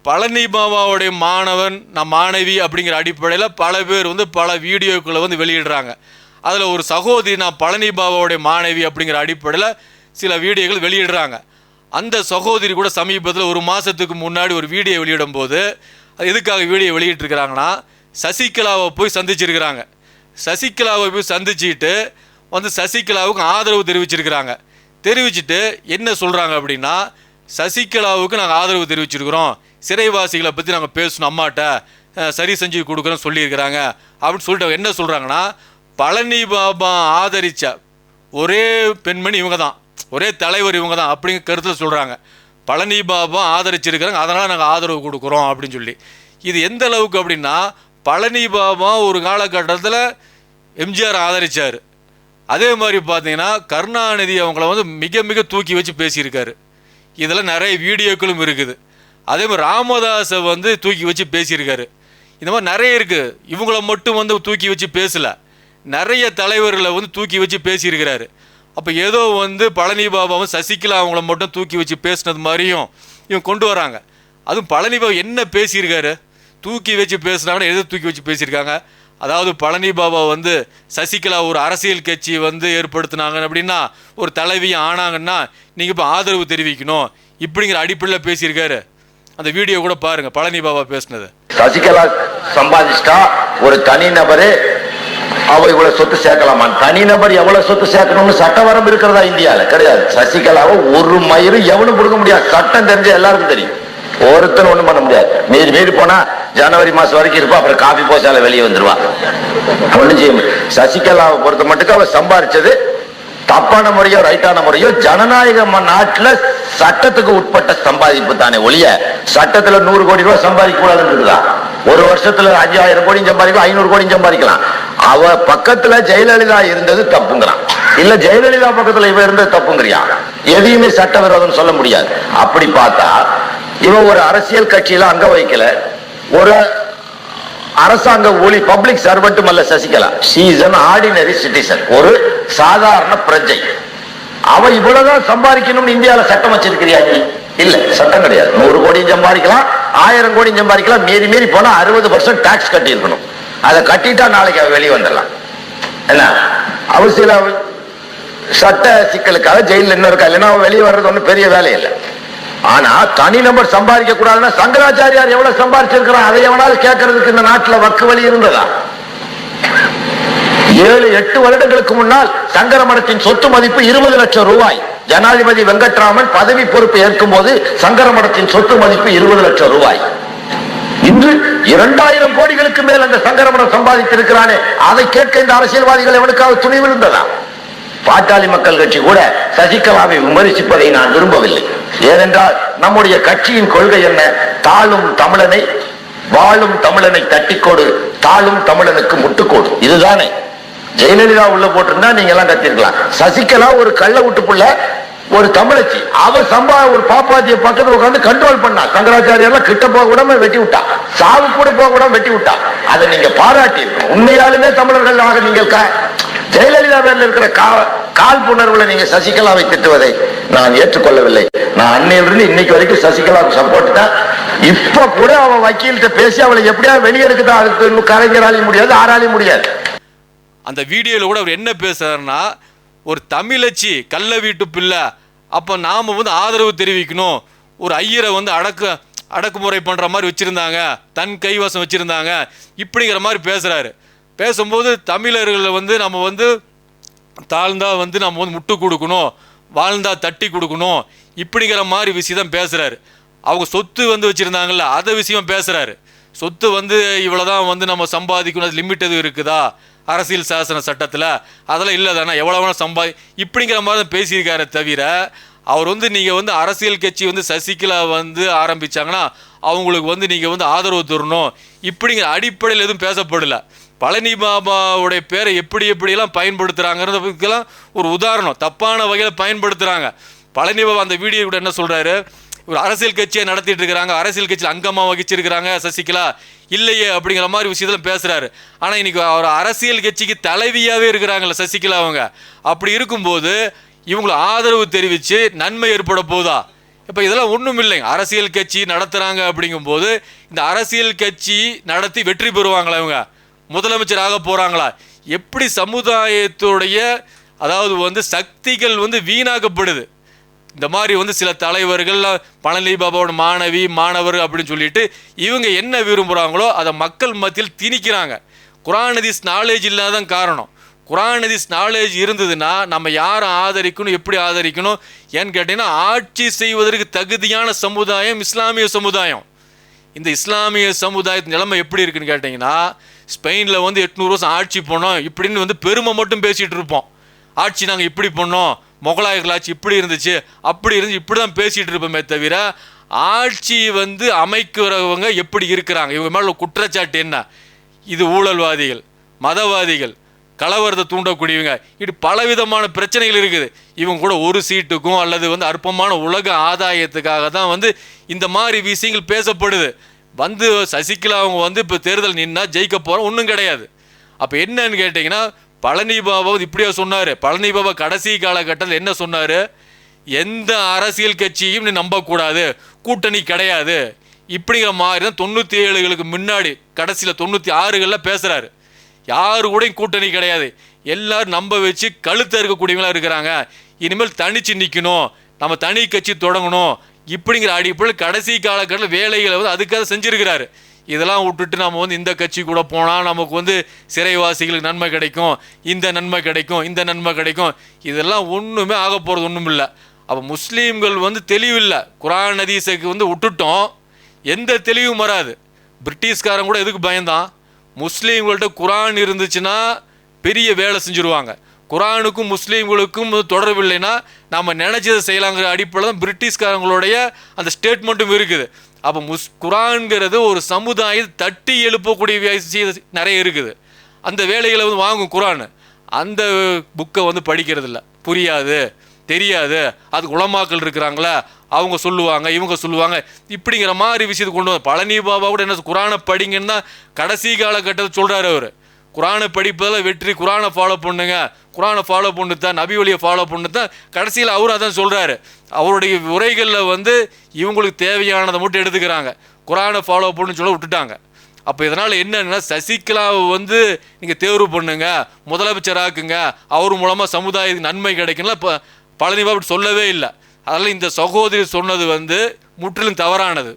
பழனி பாபாவுடைய மாணவன் மாணவி அப்படிங்கிற அடிப்படையில் பல பேர் பல வீடியோக்களை வெளியிடுறாங்க. அதில் ஒரு சகோதரி பழனி பாபாவுடைய மாணவி அப்படிங்கிற அடிப்படையில் சில வீடியோக்கள் வெளியிடுறாங்க. அந்த சகோதரி கூட சமீபத்தில் ஒரு மாதத்துக்கு முன்னாடி ஒரு வீடியோ வெளியிடும் போது எதுக்காக வீடியோ வெளியிட்டிருக்கிறாங்கன்னா, சசிகலாவை போய் சந்திச்சிருக்கிறாங்க. சசிகலாவை போய் சந்திச்சுட்டு சசிகலாவுக்கு ஆதரவு தெரிவிச்சிருக்கிறாங்க. தெரிவிச்சுட்டு என்ன சொல்கிறாங்க அப்படின்னா, சசிகலாவுக்கு நாங்கள் ஆதரவு தெரிவிச்சிருக்கிறோம், சிறைவாசிகளை பற்றி நாங்கள் பேசணும், அம்மாட்ட சரி செஞ்சு கொடுக்குறோன்னு சொல்லியிருக்கிறாங்க அப்படின்னு சொல்லிட்டு என்ன சொல்கிறாங்கன்னா, பழனி பாபா ஆதரித்த ஒரே பெண்மணி இவங்க தான், ஒரே தலைவர் இவங்க தான் அப்படிங்கிற கருத்தில் சொல்கிறாங்க. பழனி பாபா ஆதரிச்சிருக்கிறாங்க, அதனால் நாங்கள் ஆதரவு கொடுக்குறோம் அப்படின்னு சொல்லி. இது எந்த அளவுக்கு அப்படின்னா, பழனி பாபா ஒரு காலகட்டத்தில் எம்ஜிஆர் ஆதரித்தார். அதே மாதிரி பார்த்தீங்கன்னா கருணாநிதி அவங்கள மிக மிக தூக்கி வச்சு பேசியிருக்காரு. இதில் நிறைய வீடியோக்களும் இருக்குது. அதே மாதிரி ராமதாஸை தூக்கி வச்சு பேசியிருக்காரு. இந்த மாதிரி நிறைய இருக்குது. இவங்கள மட்டும் தூக்கி வச்சு பேசலை, நிறைய தலைவர்களை தூக்கி வச்சு பேசியிருக்கிறாரு. அப்போ ஏதோ பழனி பாபாவும் சசிகலா அவங்கள மட்டும் தூக்கி வச்சு பேசினது மாதிரியும் இவங்க கொண்டு வராங்க. அதுவும் பழனி பாபா என்ன பேசியிருக்காரு, தூக்கி வச்சு பேசுனாங்கன்னா எது தூக்கி வச்சு பேசியிருக்காங்க. அதாவது பழனி பாபா சசிகலா ஒரு அரசியல் கட்சி ஏற்படுத்தினாங்க அப்படின்னா, ஒரு தலைவி ஆனாங்கன்னா நீங்கள் இப்போ ஆதரவு தெரிவிக்கணும் இப்படிங்கிற அடிப்படையில் பேசியிருக்காரு. அந்த வீடியோ கூட பாருங்க, பழனி பாபா பேசினது. சசிகலா சம்பாதிச்சிட்டா ஒரு தனிநபரு அவ இவ்வளவு சொத்து சேர்க்கலாமா? தனிநபர் எவ்வளவு சொத்து சேர்க்கணும்னு சட்ட வரம்பு இருக்கிறதா இந்தியால? கிடையாது. சசிகலாவை ஒரு மயிரும் எவனும் கொடுக்க முடியாது. சட்டம் தெரிஞ்ச எல்லாருக்கும் தெரியும். ஒருத்தன் ஒண்ணும் பண்ண முடியாது. மீறி போனா ஜனவரி மாசம் வரைக்கும் இருப்பா, அப்புறம் காபி போசால வெளியே வந்துருவா. ஒண்ணும் செய்ய முடியும். சசிகலாவை பொறுத்த மட்டும் அவ சம்பாதிச்சது தப்பான முறையோ ரைட்டான முறையோ ஜனநாயக நாட்டுல சட்டத்துக்கு உட்பட்ட சம்பாதிப்பு தானே ஒழிய சட்டத்துல 100 கோடி ரூபாய் சம்பாதிக்க கூடாதுன்னு இருக்குதா? ஒரு வருஷத்துல 5000 கோடி சம்பாதிக்கலாம், 500 கோடி சம்பாதிக்கலாம். அவ பக்கத்துல ஜெயலலிதா இருந்தது தப்புங்கிறான், இல்ல ஜெயலலிதா பக்கத்துல இவ இருந்தது தப்புங்கிறியா? எதையுமே சட்டவிரோதம் சொல்ல முடியாது. அப்படி பார்த்தா இவன் ஒரு அரசியல் கட்சியில அங்க வைக்கல, ஒரு அரசாங்க ஊழி பப்ளிக் சர்வெண்ட் அல்ல Sasikala. she is an ordinary citizen, ஒரு சாதாரண பிரஜை. அவ இவ்வளவுதான் சம்பாதிக்கணும்னு இந்தியாவில சட்டம் வச்சிருக்கிறியா? இல்ல, சட்டம் கிடையாது. 100 கோடியும் சம்பாதிக்கலாம், 1000 கோடியும் சம்பாதிக்கலாம். மீறி போனா 60% டாக்ஸ் கட்டி இருக்கணும். அதை கட்டிட்டா நாளைக்கு அவ வெளியே வந்துடலாம். என்ன அவசியம்? சட்ட சிக்கலுக்காக ஜெயில இன்னும் இருக்கா, இல்லைன்னா வெளியே வர்றது ஒன்றும் பெரிய வேலை இல்லை. ஆனா தனிநபர் சம்பாதிக்க கூடாதுன்னா சங்கராச்சாரியார் எவ்வளவு சம்பாதிச்சிருக்கிறான் அதை எவனாவது கேட்கறதுக்கு இந்த நாட்டில் வக்கு வழி இருந்ததா? 7-8 வருடங்களுக்கு முன்னால் சங்கர மடத்தின் சொத்து மதிப்பு 20 லட்சம் ரூபாய். ஜனாதிபதி வெங்கட்ராமன் பதவி பொறுப்பு ஏற்கும் போது சங்கர மடத்தின் சொத்து மதிப்பு 20 லட்சம் ரூபாய். இன்று 2000 கோடிகளுக்கு மேல் அந்த சங்கர மடம் சம்பாதித்திருக்கிறானே, அதை கேட்க இந்த அரசியல்வாதிகள் எவனுக்காவது துணிவு இருந்ததா? பாட்டாளி மக்கள் கட்சி கூட சசிகலாவை விமர்சிப்பதை நான் விரும்பவில்லை. ஏனென்றால் நம்முடைய கட்சியின் கொள்கை என்ன? தாழும் தமிழனை வாழும் தமிழனை தட்டிக்கோடு, தாழும் தமிழனுக்கு முட்டுக்கோடு. இதுதானே. ஜெயலலிதா உள்ள போட்டிருந்தா நீங்க எல்லாம் கத்திருக்கலாம். சசிகலா ஒரு கள்ள விட்டுப்புள்ள, ஒரு தமிழச்சி. அவ ஒரு பாப்பாத்திய பக்கத்துல உட்கார்ந்து கண்ட்ரோல் பண்ணா. சங்கராச்சாரியெல்லாம் கிட்ட போக கூடாம வெட்டி விட்டா, சாவு கூட போக கூடாம வெட்டி விட்டா. அதை நீங்க பாராட்டி இருக்கணும். உண்மையாலுமே தமிழர்களாக நீங்கள் ஜெயலலிதா பேர்ல இருக்கிற காழ்ப்புணர்வுல நீங்க சசிகலாவை திட்டுவதை நான் ஏற்றுக்கொள்ளவில்லை. நான் அன்னையிலிருந்து இன்னைக்கு வரைக்கும் சசிகலாவுக்கு சப்போர்ட் தான். இப்ப கூட அவன் வக்கீல்கிட்ட பேசி அவளை எப்படியா வெளியெடுக்குதான், அதுக்கு கலைஞராலையும் முடியாது, ஆராலையும் முடியாது. அந்த வீடியோல கூட அவர் என்ன பேசுறாருன்னா, ஒரு தமிழச்சி கள்ள வீட்டு பிள்ளை, அப்ப நாம ஆதரவு தெரிவிக்கணும், ஒரு ஐயரை அடக்குமுறை பண்ற மாதிரி வச்சிருந்தாங்க, தன் கைவசம் வச்சிருந்தாங்க இப்படிங்கிற மாதிரி பேசுறாரு. பேசும்போது தமிழர்களை நம்ம தாழ்ந்தா நம்ம முட்டு கொடுக்கணும், வாழ்ந்தா தட்டி கொடுக்கணும் இப்படிங்கிற மாதிரி விஷயம் தான் பேசுறாரு. அவங்க சொத்து வச்சிருந்தாங்கல்ல, அதை விஷயம் பேசுறாரு. சொத்து இவ்வளவுதான் நம்ம சம்பாதிக்கணும், லிமிட் எதுவும் இருக்குதா அரசியல் சாசன சட்டத்தில்? அதெல்லாம் இல்லை தானே, எவ்வளோ வேணா இப்படிங்கிற மாதிரி தான் பேசியிருக்காரு. தவிர அவர் நீங்கள் அரசியல் கட்சி சசிகலா ஆரம்பிச்சாங்கன்னா அவங்களுக்கு நீங்கள் ஆதரவு தரணும் இப்படிங்கிற அடிப்படையில் எதுவும் பேசப்படலை. பழனி பாபாவுடைய பேரை எப்படியெல்லாம் பயன்படுத்துகிறாங்கிறதுக்கெல்லாம் ஒரு உதாரணம். தப்பான வகையில் பயன்படுத்துகிறாங்க. பழனி பாபா அந்த வீடியோ கூட என்ன சொல்கிறாரு, ஒரு அரசியல் கட்சியை நடத்திட்டு இருக்கிறாங்க, அரசியல் கட்சியில் அங்கமாக வகிச்சிருக்கிறாங்க சசிகலா இல்லையே அப்படிங்கிற மாதிரி விஷயத்தில் பேசுகிறாரு. ஆனால் இன்னைக்கு அவர் அரசியல் கட்சிக்கு தலைவியாகவே இருக்கிறாங்கல்ல சசிகலா அவங்க. அப்படி இருக்கும்போது இவங்களை ஆதரவு தெரிவித்து நன்மை ஏற்பட போதா? இப்போ இதெல்லாம் ஒன்றும் இல்லைங்க. அரசியல் கட்சி நடத்துகிறாங்க அப்படிங்கும்போது இந்த அரசியல் கட்சி நடத்தி வெற்றி பெறுவாங்களா? இவங்க முதலமைச்சராக போகிறாங்களா? எப்படி சமுதாயத்துடைய அதாவது வந்து சக்திகள் வந்து வீணாக்கப்படுது. இந்த மாதிரி சில தலைவர்கள் பழனி பாபாவோட மாணவர் அப்படின்னு சொல்லிட்டு இவங்க என்ன விரும்புகிறாங்களோ அதை மக்கள் மத்தியில் திணிக்கிறாங்க. குர்ஆன் ஹதீஸ் நாலேஜ் இல்லாதான் காரணம். குர்ஆன் ஹதீஸ் நாலேஜ் இருந்ததுன்னா நம்ம யாரை ஆதரிக்கணும், எப்படி ஆதரிக்கணும் ஏன்னு கேட்டிங்கன்னா, ஆட்சி செய்வதற்கு தகுதியான சமுதாயம் இஸ்லாமிய சமுதாயம். இந்த இஸ்லாமிய சமுதாயத்தின் நிலைமை எப்படி இருக்குன்னு கேட்டிங்கன்னா, ஸ்பெயினில் 800 வருஷம் ஆட்சி பண்ணோம் இப்படின்னு பெருமை மட்டும் பேசிகிட்டு இருப்போம். ஆட்சி நாங்கள் இப்படி பண்ணோம், முகலாயர்கள் ஆட்சி இப்படி இருந்துச்சு அப்படி இருந்துச்சு இப்படி தான் பேசிகிட்டு இருப்போமே தவிர, ஆட்சி அமைக்கிறவங்க எப்படி இருக்கிறாங்க, இவங்க மேலே குற்றச்சாட்டு என்ன, இது ஊழல்வாதிகள், மதவாதிகள், கலவரத்தை தூண்டக்கூடியவங்க, இப்படி பலவிதமான பிரச்சனைகள் இருக்குது. இவங்க கூட ஒரு சீட்டுக்கும் அல்லது அற்பமான உலக ஆதாயத்துக்காக தான் இந்த மாதிரி விஷயங்கள் பேசப்படுது. சசிகலா அவங்க இப்போ தேர்தல் நின்னா ஜெயிக்க போகிறோம் ஒன்றும் கிடையாது. அப்போ என்னன்னு கேட்டிங்கன்னா, பழனி பாபா இப்படியா சொன்னார். பழனி பாபா கடைசி காலகட்டத்தில் என்ன சொன்னார், எந்த அரசியல் கட்சியும் நீ நம்பக்கூடாது, கூட்டணி கிடையாது இப்படிங்கிற மாதிரி தான் 97களுக்கு முன்னாடி கடைசியில் 96களில் பேசுகிறாரு. யாரு கூட கூட்டணி கிடையாது, எல்லாரும் நம்ப வச்சு கழுத்த இருக்கக்கூடியவங்களா இருக்கிறாங்க, இனிமேல் தனிச்சு நிற்கணும், நம்ம தனி கட்சி தொடங்கணும் இப்படிங்கிற அடிப்படையில் கடைசி காலகட்டத்தில் வேலைகளை அதுக்காக செஞ்சுருக்கிறாரு. இதெல்லாம் விட்டுட்டு நம்ம இந்த கட்சி கூட போனால் நமக்கு சிறைவாசிகளுக்கு நன்மை கிடைக்கும், இந்த நன்மை கிடைக்கும், இந்த நன்மை கிடைக்கும், இதெல்லாம் ஒன்றுமே ஆக போகிறது ஒன்றும் இல்லை. அப்போ முஸ்லீம்கள் தெளிவில்லை. குர்ஆன் ஹதீஸுக்கு விட்டுட்டோம், எந்த தெளிவும் வராது. பிரிட்டிஷ்காரன் கூட எதுக்கு பயந்தான், முஸ்லீம்கள்ட்ட குர்ஆன் இருந்துச்சுன்னா பெரிய வேலை செஞ்சுருவாங்க. குர்ஆனுக்கும் முஸ்லீம்களுக்கும் தொடர்பு இல்லைன்னா நம்ம நினச்சதை செய்யலாங்கிற அடிப்படையில் தான் பிரிட்டிஷ்காரங்களுடைய அந்த ஸ்டேட்மெண்ட்டும் இருக்குது. அப்போ குர்ஆன்கிறது ஒரு சமுதாயத்தை தட்டி எழுப்பக்கூடிய நிறைய இருக்குது. அந்த வேலைகளை வாங்கும் குர்ஆன். அந்த புக்கை படிக்கிறதில்ல, புரியாது, தெரியாது, அதுக்கு உலமாக்கள் இருக்கிறாங்களே அவங்க சொல்லுவாங்க, இவங்க சொல்லுவாங்க இப்படிங்கிற மாதிரி விஷயத்தை கொண்டு வந்து பழனி பாபா கூட என்ன குர்ஆனை படிங்கன்னா கடைசி காலகட்டத்தில் சொல்கிறாரு. அவர் குர்ஆனை படிப்பதில் வெற்றி, குர்ஆனை ஃபாலோ பண்ணுங்க, குர்ஆனை ஃபாலோ பண்ணு தான், நபி வழியை ஃபாலோ பண்ணு தான் கடைசியில் அவரும் அதான் சொல்கிறாரு. அவருடைய உரைகளில் இவங்களுக்கு தேவையானதை மட்டும் எடுத்துக்கிறாங்க, குர்ஆனை ஃபாலோ பண்ணுன்னு சொல்ல விட்டுட்டாங்க. அப்போ இதனால் என்னன்னா, சசிகலாவை நீங்கள் தேர்வு பண்ணுங்க, முதலமைச்சராக்குங்க, அவர் மூலமாக சமுதாயத்துக்கு நன்மை கிடைக்கும்ல இப்போ பழனி பாபா சொல்லவே இல்லை. அதனால் இந்த சகோதரி சொன்னது முற்றிலும் தவறானது.